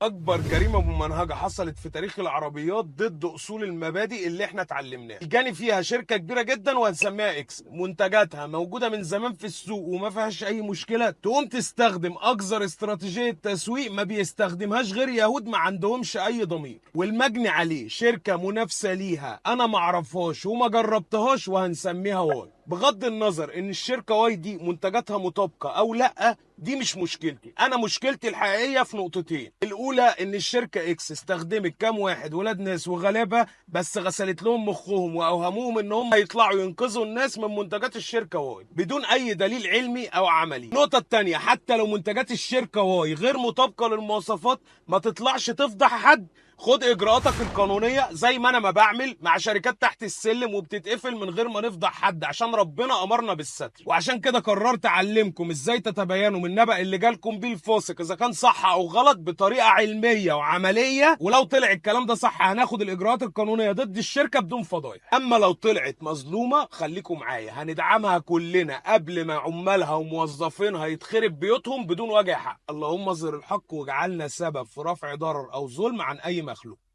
اكبر جريمه ممنهجه حصلت في تاريخ العربيات ضد اصول المبادئ اللي احنا اتعلمناها. جاني فيها شركه كبيره جدا وهنسميها اكس، منتجاتها موجوده من زمان في السوق وما فيهاش اي مشكله، تقوم تستخدم اكثر استراتيجيه تسويق ما بيستخدمهاش غير يهود ما عندهمش اي ضمير، والمجني عليه شركه منافسه ليها انا ما اعرفهاش وما جربتهاش وهنسميها واي. بغض النظر ان الشركه واي دي منتجاتها مطابقه او لا، دي مش مشكلتي. انا مشكلتي الحقيقيه في نقطتين. الاولى ان الشركه اكس استخدمت كام واحد ولاد ناس وغلابه بس غسلت لهم مخهم واوهموهم ان هم هيطلعوا ينقذوا الناس من منتجات الشركه واي بدون اي دليل علمي او عملي. النقطه الثانيه، حتى لو منتجات الشركه واي غير مطابقه للمواصفات ما تطلعش تفضح حد. خد اجراءاتك القانونيه زي ما انا ما بعمل مع شركات تحت السلم وبتتقفل من غير ما نفضح حد، عشان ربنا امرنا بالستر. وعشان كده قررت اعلمكم ازاي تتبينوا من النبأ اللي جالكم بيه الفاسق اذا كان صح او غلط بطريقه علميه وعمليه، ولو طلع الكلام ده صح هناخد الاجراءات القانونيه ضد الشركه بدون فضايح. اما لو طلعت مظلومه خليكم معايا، هندعمها كلنا قبل ما عمالها وموظفينها يتخرب بيوتهم بدون وجه حق. اللهم اظهر الحق واجعلنا سبب في رفع ضرر او ظلم عن اي مخلوق.